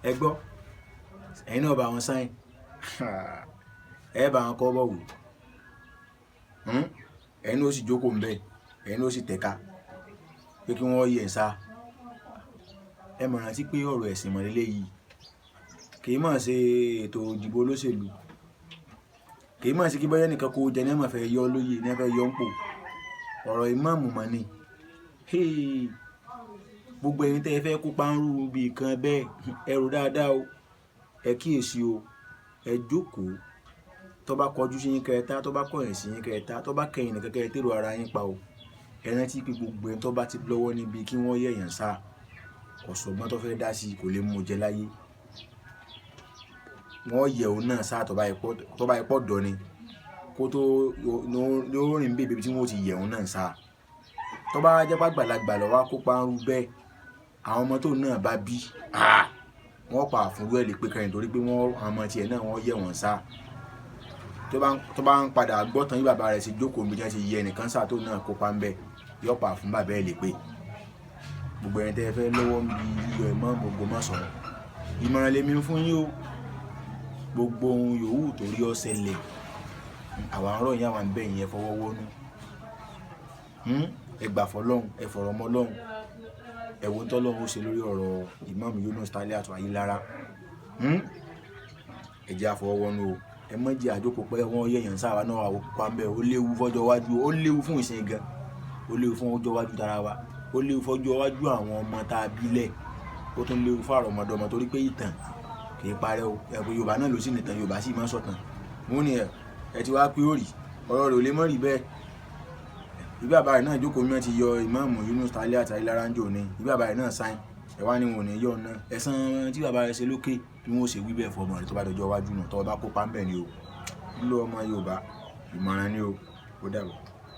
ẹ gbọ́ ẹ̀yin náà bá wọn sáyìn ẹ bá wọn kọ́ bọ̀ wò ẹ̀yin náà sì jókòó ńbẹ̀ ẹ̀yin náà sì tẹ̀ka pé kí wọ́n yẹ̀ sá ẹ mọ̀ rántí pé ọ̀rọ̀ ẹ̀sìn mọ̀lélẹ́ yìí kì í mọ̀ ṣe ètò ìdìbò olóṣèlú kì í mọ̀ sí kí bọ́yá nìkan kó jẹ ní ẹ̀mọ̀ fẹ́ yọ lóyè ní ẹ̀fẹ́ yọ ń pò ọ̀rọ̀ ìmáàmù mọ̀ ni gbogbo ẹ̀yin tẹ́ ẹ fẹ́ kópa ń rú bí nǹkan bẹ́ẹ̀ ẹ rò dáadáa o ẹ kíyèsí o ẹ jókòó tó bá kọjú sí yín kẹta tó bá kọ̀yìn sí yín kẹta tó bá kẹyìn nìkan kẹrẹ tèrò ara yín pa o ẹ rántí pé gbogbo ẹni tó bá ti lọ́wọ́ níbi kí wọ́n yẹ̀yàn sá ọ̀sọ̀gbọ́n tó fẹ́ dá sí kò lè mú jẹ láyé wọ́n yẹ̀ òun náà sá tó bá ipọ̀ dọ̀ ni kó tó yóò rìn bèbè tí wọ́n ti yẹ̀ òun náà sá tó bá jẹ́ pàgbàlagbà lọ́wọ́ kópa ń rú bẹ́ẹ̀ àwọn ọmọ tó náà bá bí wọ́n pa àfúnrú ẹ̀ lè pé kẹrin torí pé wọ́n ọmọ tiẹ̀ náà wọ́n yẹ̀ wọ́n sá tó bá ń padà gbọ́ tán yí bàbá rẹ̀ sí jókòó bí wọ́n ti yẹ ẹnìkan sá tó náà kópa ń bẹ́ẹ̀ yọ pa àfún bàbá ẹ̀ lè pé gbogbo ẹni tẹ́ ẹ fẹ́ lọ́wọ́ ń bi iyọ̀ ẹ̀mọ́ gbogbo má sọ̀rọ̀ ìmọ̀ràn lèmi ń fún yín o gbogbo ohun yòówù torí ó ṣẹlẹ̀ àwọn àárọ̀ yín àwọn àbẹ̀ yẹn fọwọ́ wọnú ẹ gbà fọlọ́hún ẹ fọ̀rọ̀ mọ́ lọ́hún ẹ wo tọ́lọ́hún ó ṣe lórí ọ̀rọ̀ Imam Yunus Taliat Ayilara ẹ jẹ́ àfọwọ́wọ́nú o ẹ mọ̀ jẹ́ àjókòó pé wọ́n yẹ̀yàn sáwa náà àwọn pupa ń bẹ̀ ó léwu fọ́jọ́ wájú ó léwu fún ìsìn gan ó léwu fún ọjọ́ wájú tara wa ó léwu fọ́jọ́ wájú àwọn ọmọ tá a bílẹ̀ ó tún léwu fún àrọ̀mọdọ́mọ torí pé ìtàn kì í parẹ́ o ẹ̀kọ́ Yorùbá náà ló sì nìtàn Yorùbá sì máa ń sọ̀tàn wọ́n ní ẹ ti wá pé ó rí ọ̀rọ̀ rẹ̀ ò lè mọ́ rí bẹ́ẹ̀ ìbí bàbá rẹ̀ náà jókòó mi ti yọ Imam Yunus Taliat Ayilara ń jò ní ìbí bàbá rẹ̀ náà sáyìn ẹ wá ní wọn ò ní yọ náà ẹ̀san tí bàbá rẹ̀ ṣe lókè bí wọ́n ṣe wí bẹ́ẹ̀ fọmọ rẹ̀ tó bá dọjọ́ iwájú náà tó bá kópa ń bẹ̀ ni o lílo ọmọ Yorùbá ìmọ̀ràn ni o ó dàbọ̀.